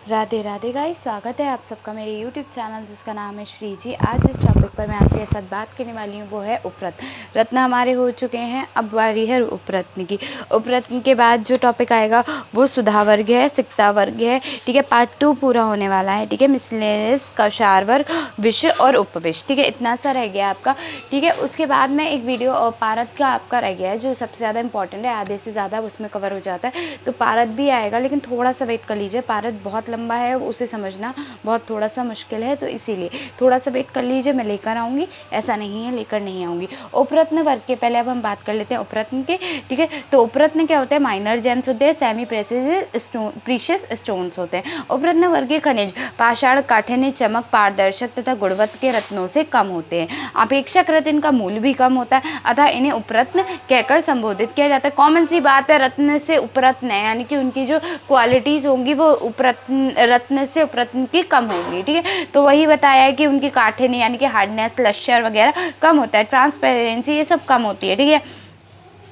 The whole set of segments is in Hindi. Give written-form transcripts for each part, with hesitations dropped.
राधे राधे गाइस, स्वागत है आप सबका मेरे YouTube चैनल जिसका नाम है श्री जी। आज जिस टॉपिक पर मैं आपके साथ बात करने वाली हूँ वो है उपरत्न। रत्न हमारे हो चुके हैं, अब बारी है उपरत्न की। उपरत्न के बाद जो टॉपिक आएगा वो सुधा वर्ग है, सिक्ता वर्ग है। ठीक है, पार्ट 2 पूरा होने वाला है। ठीक है, मिसलेनियस, कौशार वर्ग, विषय और उपविषय। ठीक है, इतना सा रह गया आपका। ठीक है, उसके बाद में एक वीडियो और पारद का आपका रह गया है जो सबसे ज़्यादा इंपॉर्टेंट है, आधे से ज़्यादा उसमें कवर हो जाता है। तो पारद भी आएगा, लेकिन थोड़ा सा वेट कर लीजिए। पारद बहुत लंबा है, उसे समझना बहुत थोड़ा सा मुश्किल है, तो इसीलिए थोड़ा सा वेट कर लीजिए। मैं लेकर आऊँगी, ऐसा नहीं है लेकर नहीं आऊँगी। उपरत्न वर्ग के पहले अब हम बात कर लेते हैं उपरत्न के। ठीक है, तो उपरत्न क्या होते हैं? माइनर जेम्स होते हैं, सेमी प्रीशियस स्टोन्स होते हैं। उपरत्न वर्ग के खनिज पाषाण, काठिन्य, चमक, पारदर्शक तथा गुणवत्ता के रत्नों से कम होते हैं। अपेक्षाकृत इनका मूल्य भी कम होता है, अतः इन्हें उपरत्न कहकर संबोधित किया जाता है। कॉमन सी बात है, रत्न से उपरत्न है, यानी कि उनकी जो क्वालिटीज होंगी वो रत्न से उपरत्न की कम होगी। ठीक है, तो वही बताया है कि उनकी काठिन्य यानी कि हार्डनेस, लश्यर वगैरह कम होता है, ट्रांसपेरेंसी ये सब कम होती है। ठीक है,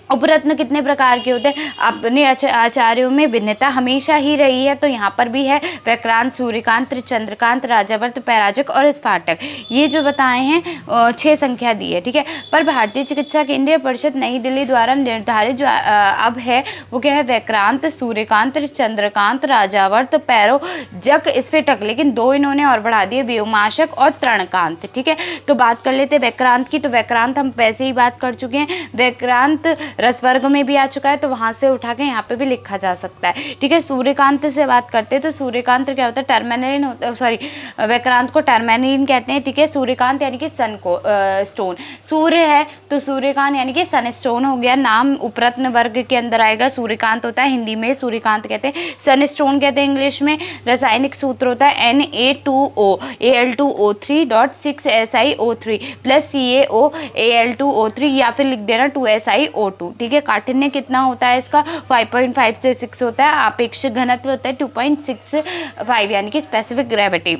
उपरत्न कितने प्रकार के होते हैं? अपने आचार्यों में भिन्नता हमेशा ही रही है, तो यहाँ पर भी है वैक्रांत, सूर्यकांत, चंद्रकांत, राजावर्त, पैराजक और स्फाटक। ये जो बताए हैं 6 संख्या दी है। ठीक है, पर भारतीय चिकित्सा केंद्रीय परिषद नई दिल्ली द्वारा निर्धारित जो अब है वो क्या है? वैक्रांत, सूर्यकांत, चंद्रकांत, राजावर्त, पैरोजक, स्फटिक, लेकिन 2 इन्होंने और बढ़ा दिए, व्योमाशक और तृणकांत। ठीक है, तो बात कर लेते हैं वैक्रांत की। तो वैक्रांत हम वैसे ही बात कर चुके हैं। वैक्रांत रस वर्ग में भी आ चुका है, तो वहां से उठा के यहाँ पे भी लिखा जा सकता है। ठीक है, सूर्यकांत से बात करते हैं तो सूर्यकांत क्या होता है? टर्मेनिन होता है, सॉरी वैक्रांत को टर्मेनिन कहते हैं। ठीक है, सूर्यकांत यानी कि सन को स्टोन, सूर्य है तो सूर्यकांत यानी कि सन स्टोन हो गया। नाम उपरत्न वर्ग के अंदर आएगा। सूर्यकांत होता है, हिंदी में सूर्यकांत कहते हैं, सन स्टोन कहते हैं इंग्लिश में। रासायनिक सूत्र होता है Na2O Al2O3.6SiO3 प्लस CaOAl2O3 या फिर लिख देना 2SiO2। ठीक है, काठिन्य कितना होता है इसका? 5.5 से 6 होता है। आपेक्षिक घनत्व होता है 2.65 यानी कि स्पेसिफिक ग्रेविटी।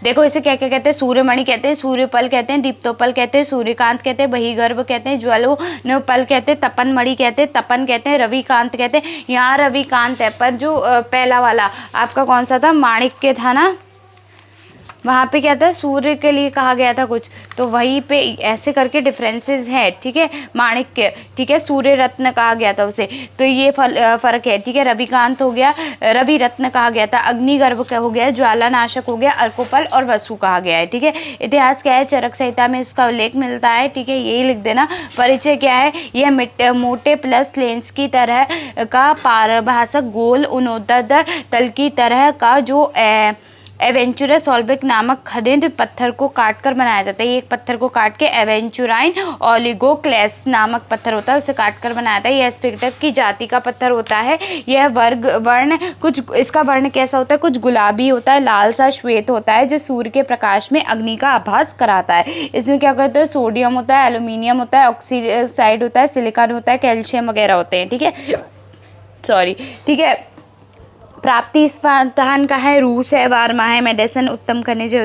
देखो इसे क्या क्या कहते हैं? सूर्यमणि कहते हैं, सूर्यपल कहते हैं, दीप्तोपल कहते हैं, सूर्यकांत कहते हैं, बहिर्गर्भ कहते हैं, ज्वलोनपल कहते हैं, तपन मणि कहते हैं, तपन कहते हैं, रविकांत कहते हैं। यहाँ रविकांत है, पर जो पहला वाला आपका कौन सा था? माणिक्य था ना, वहाँ पे क्या था? सूर्य के लिए कहा गया था कुछ, तो वहीं पे ऐसे करके डिफरेंसेस है। ठीक है, माणिक्य, ठीक है, सूर्य रत्न कहा गया था उसे, तो ये फर्क है। ठीक है, रविकांत हो गया, रवि रत्न कहा गया था, अग्निगर्भ हो गया, ज्वालानाशक हो गया, अर्कोपल और वसु कहा गया है। ठीक है, इतिहास क्या है? चरक संहिता में इसका उल्लेख मिलता है। ठीक है, यही लिख देना। परिचय क्या है? यह मोटे प्लस लेंस की तरह का पारभासक गोल उन्नत तल की तरह का जो एवेंचुरस सॉल्बिक नामक खनिज पत्थर को काटकर बनाया जाता है। ये एक पत्थर को काट के एवेंचुराइन ओलिगोक्लेस नामक पत्थर होता है, उसे काटकर बनाया जाता है। यह स्फटिक की जाति का पत्थर होता है। यह वर्ण कुछ, इसका वर्ण कैसा होता है? कुछ गुलाबी होता है, लाल सा श्वेत होता है, जो सूर्य के प्रकाश में अग्नि का आभास कराता है। इसमें क्या कहते हैं? सोडियम होता है, एल्यूमिनियम होता है, ऑक्सीसाइड होता है, सिलिकॉन होता है, कैल्शियम वगैरह होते हैं। ठीक है, सॉरी। ठीक है, प्राप्ति स्थान का है, रूस है, वारमा है, मेडिसिन, उत्तम खनिज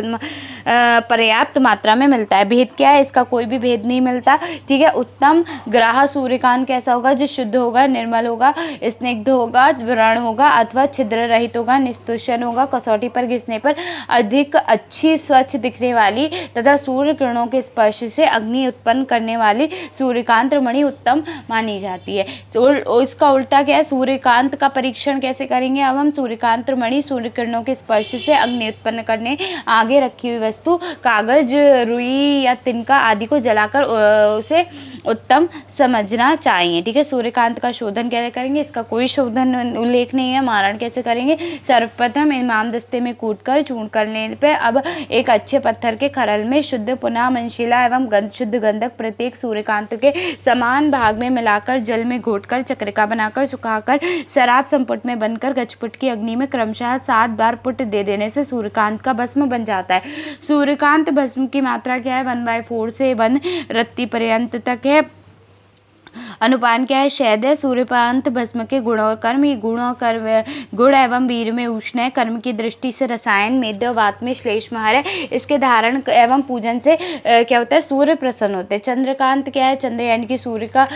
पर्याप्त मात्रा में मिलता है। भेद क्या है? इसका कोई भी भेद नहीं मिलता। ठीक है, उत्तम ग्राह सूर्यकांत कैसा होगा? जो शुद्ध होगा, निर्मल होगा, स्निग्ध होगा, व्रण होगा अथवा छिद्र रहित होगा, निस्तुषण होगा, कसौटी पर घिसने पर अधिक अच्छी स्वच्छ दिखने वाली तथा सूर्य किरणों के स्पर्श से अग्नि उत्पन्न करने वाली सूर्यकांत मणि उत्तम मानी जाती है। तो इसका उल्टा क्या है? सूर्यकांत का परीक्षण कैसे करेंगे? अब हम सूर्यकांत मणि सूर्य किरणों के स्पर्श से अग्नि उत्पन्न करने आगे रखी हुई वस्तु कागज, रुई या तिनका आदि को जलाकर उसे उत्तम समझना चाहिए। ठीक है, सूर्यकांत का शोधन कैसे करेंगे? इसका कोई शोधन उल्लेख नहीं है। मारण कैसे करेंगे? सर्वप्रथम इमाम दस्ते में कूटकर चूर्ण करने पर अब एक अच्छे पत्थर के खरल में शुद्ध पुनः मनशीला एवं शुद्ध गंधक प्रत्येक सूर्यकांत के समान भाग में मिलाकर जल में घोटकर चक्रिका बनाकर सुखाकर शराब संपुट में बनकर गजपुट की अग्नि में क्रमशः 7 बार पुट दे देने से सूर्यकांत का भस्म बन जाता है। सूर्यकांत भस्म की मात्रा क्या है? 1/4 से 1 रत्ती पर्यंत तक है। अनुपान क्या है? शहद है। सूर्यपांत भस्म के गुण और कर्म, ये गुण और कर्म गुण एवं वीर में उष्ण है। कर्म की दृष्टि से रसायन, मेद्य वात में श्लेष्महार है। इसके धारण एवं पूजन से क्या होता है? सूर्य प्रसन्न होते हैं। चंद्रकांत क्या है? चंद्र यानी कि सूर्य का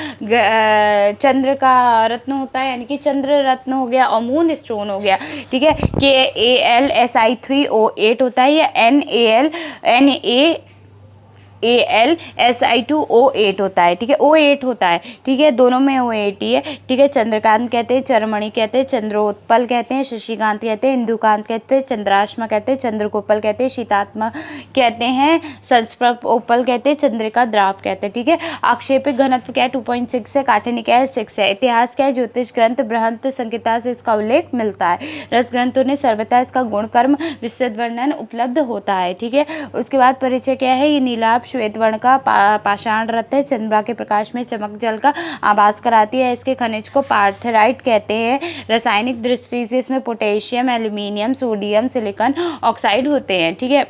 चंद्र का रत्न होता है, यानी कि चंद्र रत्न हो गया और मून स्टोन हो गया। ठीक है, KAlSi3O8 होता है, या NaAlSi2O8 होता है। ठीक है, O8 होता है। ठीक है, दोनों में O8 ही है। ठीक है, चंद्रकांत कहते हैं, चरमणि कहते हैं, चंद्रोत्पल कहते हैं, शशिकांत कहते हैं, इंदुकांत कहते हैं, चंद्राश्मा कहते हैं, चंद्रकोपल कहते हैं, शीतात्मा कहते हैं, संस्पर्शोपल कहते हैं, चंद्रिका द्राव कहते हैं। ठीक है, आक्षेपिक घनत्व क्या है? 2.6 है। काठिन्य क्या है? 6 है। इतिहास क्या है? ज्योतिष ग्रंथ बृहत संहिता से इसका उल्लेख मिलता है। रस ग्रंथों ने सर्वथा इसका गुण कर्म विस्तृत वर्णन उपलब्ध होता है। ठीक है, उसके बाद परिचय क्या है? ये नीलाभ श्वेत वर्ण का पाषाण रत्न है। चंद्रमा के प्रकाश में चमक जल का आभास कराती है। इसके खनिज को पार्थेराइट कहते हैं। रासायनिक दृष्टि से इसमें potassium, aluminium, sodium, silicon oxide होते हैं। ठीक है,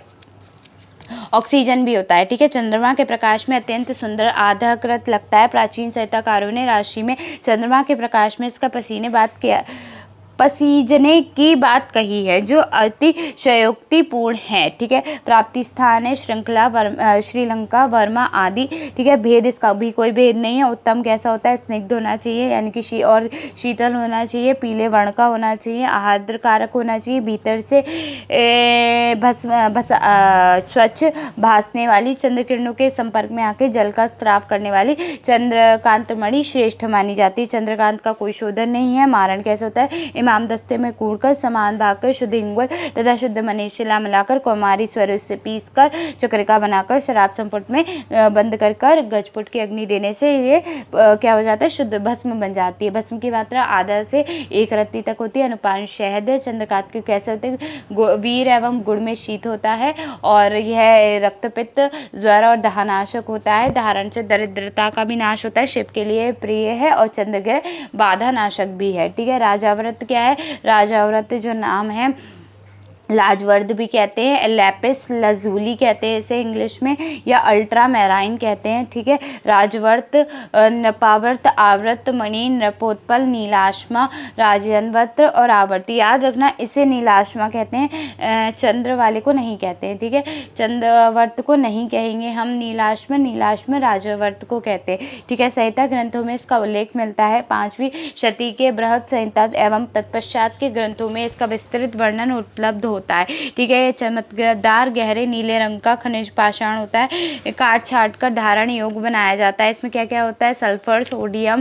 ऑक्सीजन भी होता है। ठीक है, चंद्रमा के प्रकाश में अत्यंत सुंदर आधाकृत लगता है। प्राचीन साहित्यकारों ने राशि में चंद्रमा के प्रकाश में इसका पसीजने की बात कही है, जो अतिशयोक्तिपूर्ण है। ठीक है, प्राप्ति स्थान है श्रीलंका, वर्मा आदि। ठीक है, भेद इसका भी कोई भेद नहीं है। उत्तम कैसा होता है? स्निग्ध होना चाहिए, यानी कि शीतल होना चाहिए, पीले वर्ण का होना चाहिए, आहार्द्र कारक होना चाहिए, भीतर से स्वच्छ भासने वाली, चंद्र किरणों के संपर्क में आके जल का स्राव करने वाली चंद्रकांत मणि श्रेष्ठ मानी जाती है। चंद्रकांत का कोई शोधन नहीं है। मारण कैसे होता है? इमाम दस्ते में कूड़कर, समान भागकर, शुद्ध इंगुल तथा शुद्ध मनीषिला मिलाकर, कौमारी स्वरूप से पीसकर, चक्रिका बनाकर, शराब संपुट में बंद कर गजपुट की अग्नि देने से ये क्या हो जाता है? शुद्ध भस्म बन जाती है। भस्म की मात्रा आधा से 1 रत्ती तक होती है। अनुपान शहद है। चंद्रकांत के कैसे होते हैं? वीर एवं गुड़ में शीत होता है, और यह रक्तपित्त, ज्वर और दाहनाशक होता है। धारण से दरिद्रता का भी नाश होता है। शिव के लिए प्रिय है, और चंद्रग्रह बाधा नाशक भी है। ठीक है, राजाव्रत क्या है? राजाव्रत जो नाम है, लाजवर्द भी कहते हैं, लैपिस लजूली कहते हैं इसे इंग्लिश में, या अल्ट्रा मैराइन कहते हैं। ठीक है, राजवर्त, नृपावर्त, आवर्त, मणि, नृपोत्पल, नीलाश्मा, राजयनवर्त और आवर्ती। याद रखना, इसे नीलाश्मा कहते हैं, चंद्र वाले को नहीं कहते हैं। ठीक है, चंद्रवर्त को नहीं कहेंगे हम, नीलाश्म राजवर्त को कहते हैं। ठीक है, संहिता ग्रंथों में इसका उल्लेख मिलता है। 5वीं शती के बृहत संहिता एवं तत्पश्चात के ग्रंथों में इसका विस्तृत वर्णन उपलब्ध होता है। ठीक है, चमकदार गहरे नीले रंग का खनिज पाषाण होता है। काट छाट कर धारण योग्य बनाया जाता है। इसमें क्या क्या होता है? सल्फर, सोडियम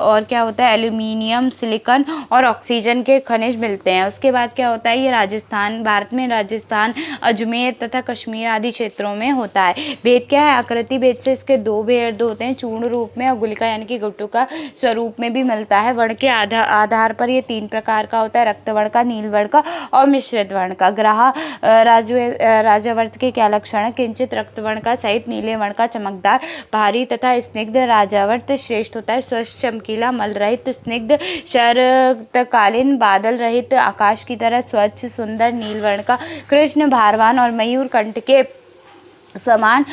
और क्या होता है? एल्यूमिनियम, सिलिकॉन और ऑक्सीजन के खनिज मिलते हैं। उसके बाद क्या होता है? ये भारत में राजस्थान, अजमेर तथा कश्मीर आदि क्षेत्रों में होता है। भेद क्या है? आकृति भेद से इसके 2 भेद होते हैं, चूर्ण रूप में और गुलिका यानी कि गुटुका स्वरूप में भी मिलता है। वर्ण के आधार पर ये 3 प्रकार का होता है, रक्त वर्ण का, नील वर्ण का और मिश्रित वर्ण का। राजावर्त के क्या लक्षण है? किंचित रक्त वर्ण का सहित नीले वर्ण का, चमकदार, भारी तथा स्निग्ध। राजावर्त श्रेष्ठ होता है। स्वच्छ, चमकीला, मल रहित, स्निग्ध, शरतकालीन, बादल रहित, आकाश की तरह स्वच्छ, सुंदर, नील वर्ण का, कृष्ण, भारवान और मयूर कंठ के समान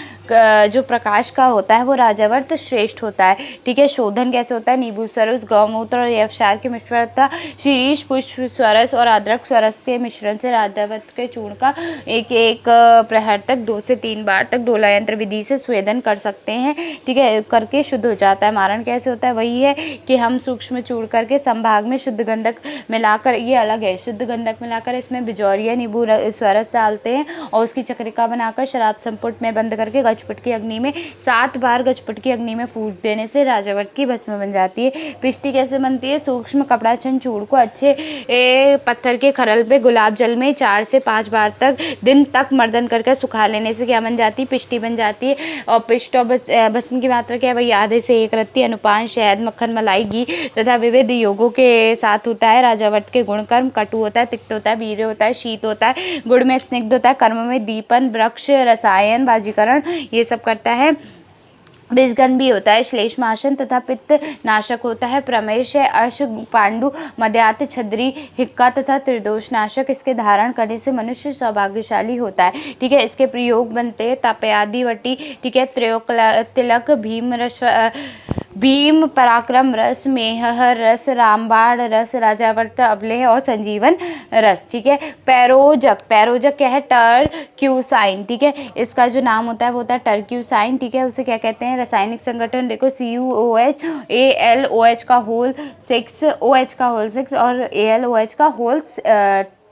जो प्रकाश का होता है वो राजावर्त श्रेष्ठ होता है। ठीक है, शोधन कैसे होता है? नींबू स्वरस, गौमूत्र और यवसार के मिश्रण तथा शीरीष पुष्प स्वरस और अदरक स्वरस के मिश्रण से राजावर्त के चूर्ण का एक प्रहर तक 2 से 3 बार तक डोला यंत्र विधि से स्वेदन कर सकते हैं। ठीक है, करके शुद्ध हो जाता है। मारण कैसे होता है? वही है कि हम सूक्ष्म चूर्ण करके संभाग में शुद्ध गंधक मिलाकर, ये अलग है, शुद्ध गंधक मिलाकर इसमें बिजौरिया नींबू स्वरस डालते हैं और उसकी चक्रिका बनाकर शराब संपुट में बंद करके गजपट की अग्नि में 7 बार गजपट की अग्नि में फूंक देने से राजावर्त की भस्म बन जाती है। पिष्टी कैसे बनती है? सूक्ष्म कपड़ा छन्न चूर्ण को अच्छे पत्थर के खरल पे गुलाब जल में 4 से 5 बार दिन तक मर्दन करके सुखा लेने से क्या बन जाती है? पिष्टी बन जाती है। और पिष्ट और भस्म की मात्रा क्या है? वही आधे से 1 रत्ती। अनुपान शहद, मक्खन, मलाई, घी तथा विविध योगों के साथ होता है। राजावर्त के गुण कर्म कटु होता है, तिक्त होता है, वीर्य होता है, शीत होता है, गुड़ में स्निग्ध होता है, कर्म में दीपन, वृक्ष, रसायन, बाजीकरण ये सब करता है। विषगन भी होता है, श्लेष्मासन तथा पित्त नाशक होता है, प्रमेश है, अर्श, पांडु, मद्यात, छद्री, हिक्का तथा त्रिदोष नाशक। इसके धारण करने से मनुष्य सौभाग्यशाली होता है। ठीक है, इसके प्रयोग बनते हैं तापयादि वटी, ठीक है, तिलक, भीम पराक्रम रस, मेहर रस, रामबाण रस, राजावर्त अवलेह और संजीवन रस। ठीक है, पैरोजक, पैरोजक क्या है, टर्क्यूसाइन। ठीक है, इसका जो नाम होता है वो होता है टर्क्यूसाइन। ठीक है, उसे क्या कहते हैं, रासायनिक संगठन देखो CuOH, AlOH का होल 6, OH का होल 6 और AlOH का होल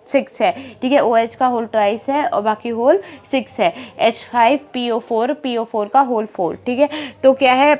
6 है। ठीक है, OH का होल 2 है और बाकी होल 6 है। H5PO4, PO4 का होल 4। ठीक है, तो क्या है,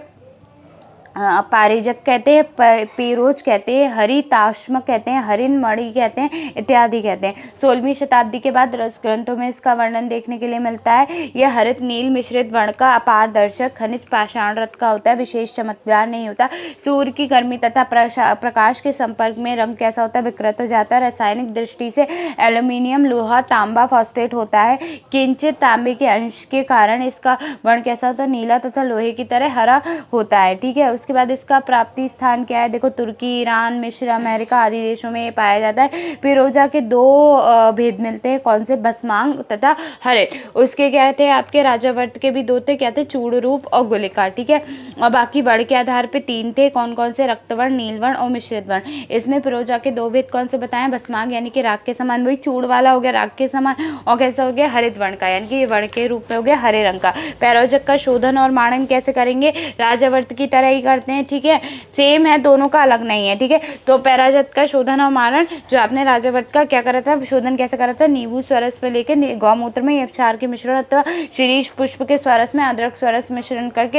पारिजक कहते हैं, पेरोज कहते हैं, हरिताश्म कहते हैं, हरिन मणि कहते हैं, इत्यादि कहते हैं। 16वीं शताब्दी के बाद रस ग्रंथों में इसका वर्णन देखने के लिए मिलता है। यह हरित नील मिश्रित वर्ण का अपारदर्शक खनिज पाषाण रत्न का होता है, विशेष चमकदार नहीं होता। सूर्य की गर्मी तथा प्रकाश के संपर्क में रंग कैसा होता है, विकृत हो जाता है। रासायनिक दृष्टि से एल्यूमिनियम, लोहा, तांबा, फॉस्फेट होता है। किंचित तांबे के अंश के कारण इसका वर्ण कैसा होता है, नीला तथा लोहे की तरह हरा होता है। ठीक है, उसके बाद इसका प्राप्ति स्थान क्या है, देखो तुर्की, ईरान, मिस्र, अमेरिका आदि देशों में ये पाया जाता है। फिरोजा के 2 भेद मिलते हैं, कौन से, भस्मांग तथा हरित। उसके क्या थे, आपके राजावर्त के भी 2 थे, क्या थे, चूड़ रूप और गुलिका। ठीक है, और बाकी वर्ण के आधार पे 3 थे, कौन कौन से, रक्तवर्ण, नीलवर्ण और मिश्रित वर्ण। इसमें फिरोजा के 2 भेद कौन से बताएं, भस्मांग यानी कि राख के समान, वही चूड़ वाला हो गया राख के समान, और कैसा हो गया, हरित वर्ण का, यानी कि ये वर्ण के रूप में हो गया हरे रंग का। पैरोजक का शोधन और माणन कैसे करेंगे, राजावर्त की तरह ही करते हैं। ठीक है, सेम है, दोनों का अलग नहीं है। ठीक है, तो पैराजत का शोधन और मारण, जो आपने राजावर्त का क्या करा था, शोधन कैसे करा था, नींबू स्वरस में लेके गौमूत्र में क्षार के मिश्रण अथवा शीरीष पुष्प के स्वरस में अदरक स्वरस मिश्रण करके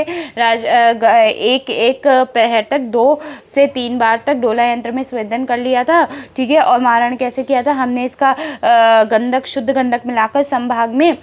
एक पहर तक 2 से 3 बार तक डोला यंत्र में स्वेदन कर लिया था। ठीक है, और मारण कैसे किया था, हमने इसका गंधक, शुद्ध गंधक मिलाकर संभाग में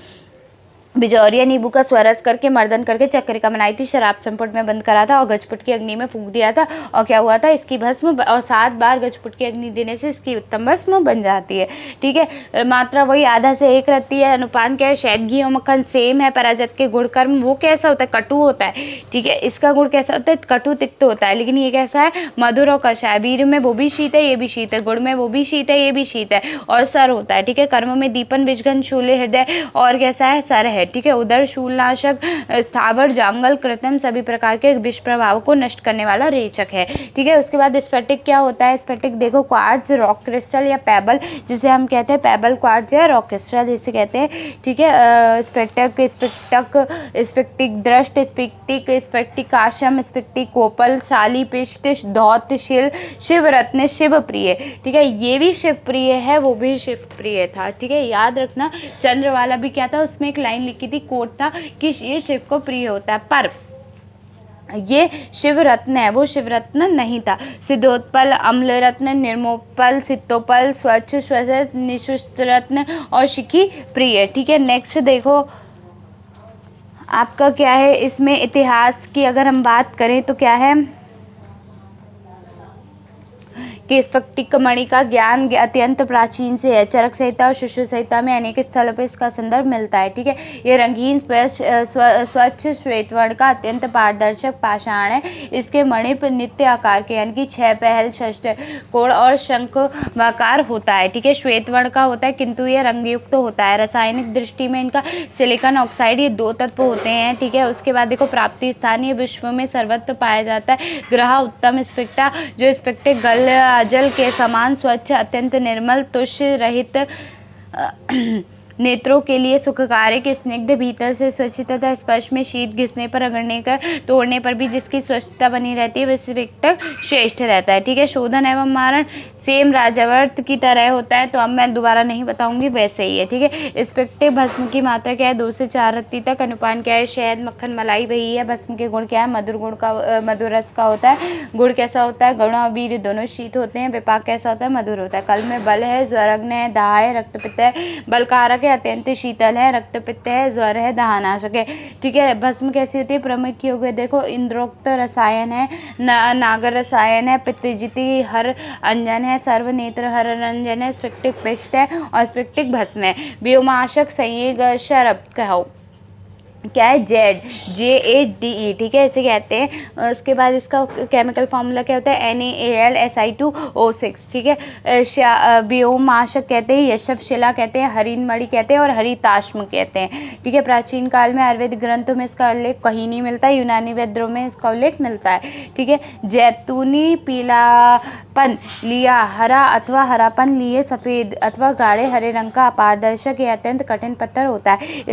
बिजौरिया नींबू का स्वरस करके मर्दन करके चक्रिका बनाई थी, शराब संपुट में बंद करा था और गजपुट की अग्नि में फूंक दिया था। और क्या हुआ था, इसकी भस्म, और 7 बार गजपुट की अग्नि देने से इसकी उत्तम भस्म बन जाती है। ठीक है, मात्रा वही आधा से 1 रहती है। अनुपान क्या है, शहद, घी और मक्खन सेम है। पराजत के गुण कर्म वो कैसा होता है, कटु होता है। ठीक है, इसका गुण कैसा होता है, कटु तिक्त होता है, लेकिन ये कैसा है, मधुर और कषाय। वीर में वो भी शीत है, ये भी शीत है। गुण में वो भी शीत है, ये भी शीत है, और सर होता है। ठीक है, कर्म में दीपन, विषगन, शूल, हृदय और कैसा है, सर है। ठीक है, उदर, शूलनाशक, स्थावर, जांगल, कृत्रिम सभी प्रकार के विष प्रभाव को नष्ट करने वाला रेचक है। ठीक है, उसके बाद स्फटिक क्या होता है, स्फटिक देखो, क्वार्ट्ज, रॉक क्रिस्टल या पेबल, जिसे हम कहते हैं पेबल क्वार्ट्ज या रॉक क्रिस्टल जिसे कहते हैं। ठीक है, स्फटिक, स्फटिक दृष्ट, स्फटिक, स्फटिकाशम, स्फटिक कोपल, शाली, पिष्ट, धौत, शिल, शिव रत्न, शिव प्रिय। ठीक है, ये भी शिव प्रिय है, वो भी शिव प्रिय था। ठीक है, याद रखना, चंद्र वाला भी क्या था, उसमें एक लाइन लिखी थी, कोट था कि ये शिव को प्रिय होता है, पर ये शिव रत्न है, वो शिव रत्न नहीं था। सिद्धोत्पल, अम्ल रत्न, निर्मोपल, सिद्धोपल, स्वच्छ, स्वच्छ, निशुष्ट रत्न और शिखी प्रिय। ठीक है, नेक्स्ट देखो आपका क्या है, इसमें इतिहास की अगर हम बात करें तो क्या है कि स्फटिक मणि का ज्ञान अत्यंत प्राचीन से है। चरक संहिता और शिशु संहिता में अनेक स्थलों पर इसका संदर्भ मिलता है। ठीक है, ये रंगीन स्वच्छ श्वेत वर्ण का अत्यंत पारदर्शक पाषाण है। इसके मणि पर नित्य आकार के यानी कि 6 पहल, षष्ठकोण और शंखवाकार होता है। ठीक है, श्वेत वर्ण का होता है किंतु ये रंगयुक्त होता है। रासायनिक दृष्टि में इनका सिलिकॉन ऑक्साइड, ये 2 तत्व होते हैं। ठीक है, उसके बाद देखो प्राप्ति स्थान, ये विश्व में सर्वत्र पाया जाता है। ग्रह उत्तम स्फटिका, जो स्फटिक जल के समान स्वच्छ, अत्यंत निर्मल, तुष्य रहित, नेत्रों के लिए सुखकारक, स्निग्ध, भीतर से स्वच्छ तथा स्पर्श में शीत, घिसने पर, रगड़ने का, तोड़ने पर भी जिसकी स्वच्छता बनी रहती है वह स्फटिक श्रेष्ठ रहता है। ठीक है, शोधन एवं मारण सेम राजावर्त की तरह होता है, तो अब मैं दोबारा नहीं बताऊंगी, वैसे ही है। ठीक है, स्फटिक भस्म की मात्रा क्या है, 2 से 4 रत्ती तक। अनुपान क्या है, शहद, मक्खन, मलाई वही है। भस्म के गुण क्या है, मधुर गुण का, मधुर रस का होता है। गुण कैसा होता है, गौण और वीर दोनों शीत होते हैं। विपाक कैसा होता है, मधुर होता है। कल में बल है, ज्वरग्न है, दाह है, रक्तपित्त है, बलकारक है, अत्यंत शीतल है, रक्तपित्त है, ज्वर है, दाहनाशक है। ठीक है, भस्म कैसी होती है, प्रमुख हो गए देखो, इंद्रोक्त रसायन है, नागर रसायन है, पित्तजिति हर अंजन है, सर्वनेत्र हर रंजन है, स्फटिक पिष्ट है और स्फटिक भस्म है। व्योमाशक, संयोग, शरब कहो, क्या है, JADE, ठीक है, इसे कहते हैं। उसके बाद इसका केमिकल फार्मूला क्या होता है, NaAlSi2O6, ठीक है। व्योमनाशक कहते हैं, यशव शिला कहते हैं, हरिणमणि कहते हैं और हरिताश्म कहते हैं, ठीक है। प्राचीन काल में आयुर्वेदिक ग्रंथों में इसका उल्लेख कहीं नहीं मिलता है, यूनानी वेदों में इसका उल्लेख मिलता है, ठीक है। जैतूनी पीलापन लिया हरा अथवा हरापन लिए सफ़ेद अथवा गाढ़े हरे रंग का अपारदर्शक या अत्यंत कठिन पत्थर होता है।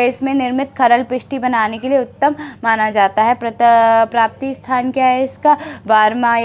इसमें निर्मित खरल पिष्टी बनाने के लिए उत्तम माना जाता है। प्राप्ति स्थान क्या है इसका, बार्मा,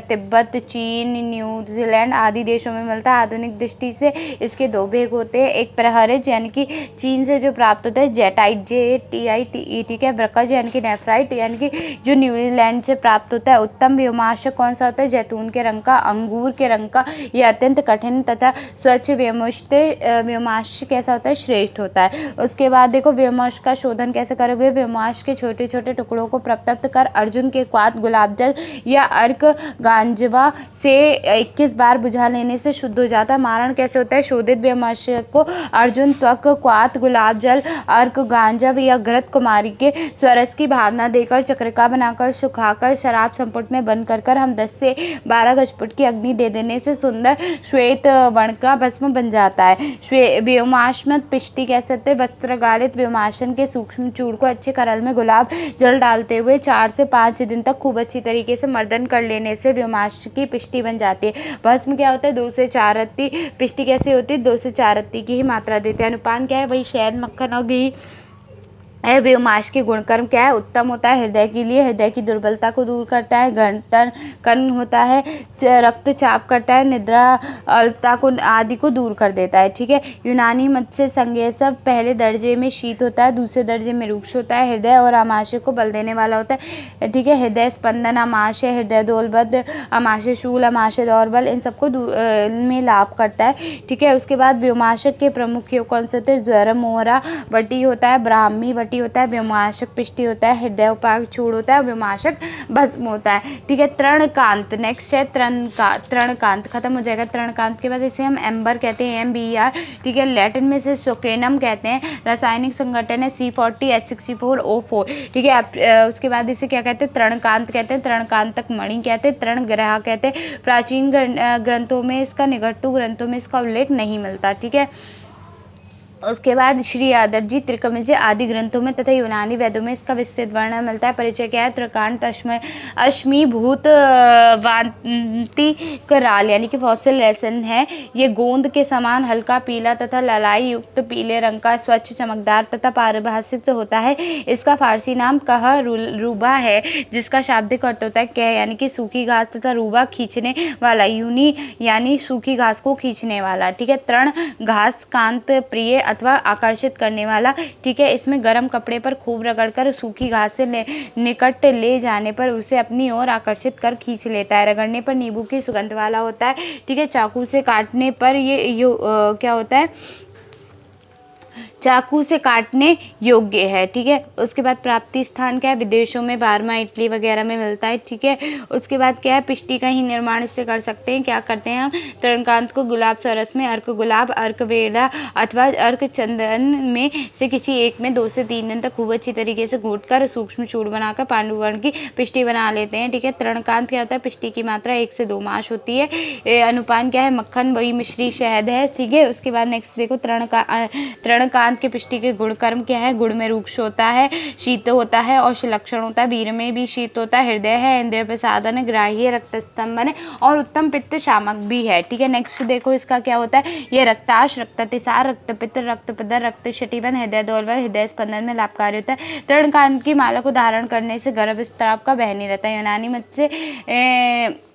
तिब्बत, चीन, न्यूजीलैंड आदि देशों में मिलता है। आधुनिक दृष्टि से इसके दो भेद होते हैं, एक प्रहरिज यानी कि चीन से जो प्राप्त होता है, जेटाइट, JATITE, ठीक है। ब्रकज यानी कि नेफ्राइट यानी कि जो न्यूजीलैंड से प्राप्त होता है। उत्तम व्योमनाशक कौन सा होता है, जैतून के रंग का, अंगूर के रंग का, यह अत्यंत कठिन तथा स्वच्छ व्योमनाशक कैसा होता है, श्रेष्ठ होता है। उसके बाद देखो व्योमनाशक का शोधन कैसे करोगे, व्योमनाशक के छोटे छोटे टुकड़ों को प्रत्यप्त कर अर्जुन के क्वाथ गुलाब जल या अर्क गांजवा से 21 बार बुझा लेने से शुद्ध हो जाता है। मारण कैसे होता है, शोधित व्योमनाशक को अर्जुन, त्वक, क्वाथ, गुलाब जल, अर्क गांजव या घृत कुमारी के स्वरस की भावना देकर चक्रिका बनाकर सुखाकर शराब संपुट में बंद कर हम 10 से 12 गजपुट की अग्नि दे देने से सुंदर श्वेत वर्ण का भस्म बन जाता है। व्योमाश्मत पिष्टि कैसे होते हैं, वस्त्र गालित व्योमाशन के सूक्ष्म चूर्ण को अच्छे करल में गुलाब जल डालते हुए 4 से 5 दिन तक खूब अच्छी तरीके से मर्दन कर लेने से व्योमाश की पिष्टि बन जाती है। भस्म क्या होता है, 2 से 4 रत्ती। पिष्टि कैसे होती है, 2 से 4 रत्ती की ही मात्रा देते हैं। अनुपान क्या है, वही शहद, मक्खन और घी है। व्योमाश के गुणकर्म क्या है, उत्तम होता है, हृदय के लिए, हृदय की दुर्बलता को दूर करता है, कर्ण होता है, रक्तचाप करता है, निद्रा अल्पता को आदि को दूर कर देता है, ठीक है। यूनानी मत से संज्ञा सब पहले दर्जे में शीत होता है, दूसरे दर्जे में रुक्ष होता है, हृदय और आमाशय को बल देने वाला होता है, ठीक है। हृदय स्पंदन आमाशय, हृदय दोलबद्ध आमाशय, शूल आमाशय, दौर्बल, इन सबको में लाभ करता है, ठीक है। उसके बाद व्योमाशक के प्रमुख योग कौन से होते हैं, ज्वर, मोहरा, वटी होता है, ब्राह्मी वटी होता है, व्योमाशक पिष्टि होता है, हृदय उपाक चूड़ होता है, व्योमाशक भस्म होता है, ठीक है। तृणकांत नेक्स्ट है, तृणकांत खत्म हो जाएगा। तृणकांत के बाद इसे हम एम्बर कहते हैं, MBER, ठीक है। लैटिन में से सोकेनम कहते हैं। रासायनिक संगठन है C40H64O4, ठीक है। उसके बाद इसे क्या कहते हैं, तृणकांत कहते हैं, तृणकांतक मणि कहते हैं, तृण ग्रह कहते हैं। प्राचीन ग्रंथों में इसका, निघंटु ग्रंथों में इसका उल्लेख नहीं मिलता, ठीक है। उसके बाद श्री यादव जी त्रिकमज आदि ग्रंथों में तथा यूनानी वेदों में इसका विस्तृत वर्णन मिलता है। परिचय क्या है, त्रिकांत अश्मीभूत वांति कराल यानी कि फॉसिल रेसन है। ये गोंद के समान हल्का पीला तथा ललाई युक्त पीले रंग का, स्वच्छ, चमकदार तथा पारिभाषिक होता है। इसका फारसी नाम कह रूबा है, जिसका शाब्दिक अर्थ होता है कह यानी कि सूखी घास तथा रूबा खींचने वाला, यूनी यानी सूखी घास को खींचने वाला, ठीक है। तृण घास कांत प्रिय अथवा आकर्षित करने वाला, ठीक है। इसमें गर्म कपड़े पर खूब रगड़कर सूखी घास से निकट ले जाने पर उसे अपनी ओर आकर्षित कर खींच लेता है। रगड़ने पर नींबू की सुगंध वाला होता है, ठीक है। चाकू से काटने पर ये क्या होता है, चाकू से काटने योग्य है, ठीक है। उसके बाद प्राप्ति स्थान क्या है, विदेशों में, बार्मा, इटली वगैरह में मिलता है, ठीक है। उसके बाद क्या है, पिष्टी का ही निर्माण इससे कर सकते हैं। क्या करते हैं हम, तृणकांत को गुलाब सरस में, अर्क गुलाब, अर्क वेला अथवा अर्क चंदन में से किसी एक में 2 से 3 दिन तक खूब अच्छी तरीके से घोटकर सूक्ष्म चूर्ण बनाकर पांडुवर्ण की पिष्टी बना लेते हैं, ठीक है। तृणकांत क्या होता है, पिष्टी की मात्रा 1 से 2 मास होती है। अनुपान क्या है, मक्खन वही मिश्री शहद है, ठीक है। उसके बाद नेक्स्ट देखो, तृणकांत के पिष्टी के गुणकर्म क्या है, गुण में रुक्ष होता है, शीत होता है और लक्षण होता है, वीर में भी शीत होता है, हृदय है, इंद्रिय प्रसादन है, ग्राह्य, रक्त स्तंभन है और उत्तम पित्त शामक भी है, ठीक है। नेक्स्ट देखो इसका क्या होता है, ये रक्ताश, रक्ततिसार, रक्तपित्त, रक्तपदर, रक्त शटीवन, हृदय दौर्बल, हृदय स्पंदन में लाभकारी होता है। तृणकांत की माला को धारण करने से गर्भ स्त्राव का बह नहीं रहता है। यूनानी मत से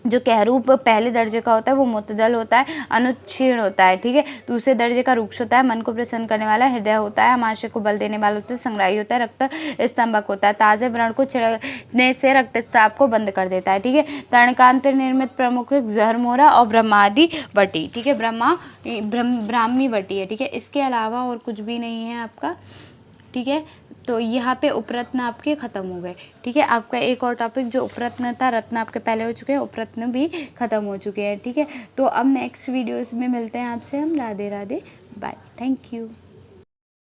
जो कहरूप पहले दर्जे का होता है वो मुतदल होता है, अनुक्षीण होता है, ठीक है। दूसरे दर्जे का रुक्ष होता है, मन को प्रसन्न करने वाला, हृदय होता है, आमाशय को बल देने वाला होता है, संग्राही होता है, रक्त स्तंभक होता है, ताजे व्रण को छिड़कने से रक्तस्राव को बंद कर देता है, ठीक है। तृणकांत निर्मित प्रमुख जहरमोरा और ब्रह्मादि वटी, ठीक है। ब्राह्मी वटी है, ठीक है। इसके अलावा और कुछ भी नहीं है आपका, ठीक है। तो यहाँ पे उपरत्न आपके ख़त्म हो गए, ठीक है। आपका एक और टॉपिक जो उपरत्न था, रत्न आपके पहले हो चुके हैं, उपरत्न भी ख़त्म हो चुके हैं, ठीक है। तो अब नेक्स्ट वीडियोस में मिलते हैं आपसे हम। Radhe Radhe, bye, thank you.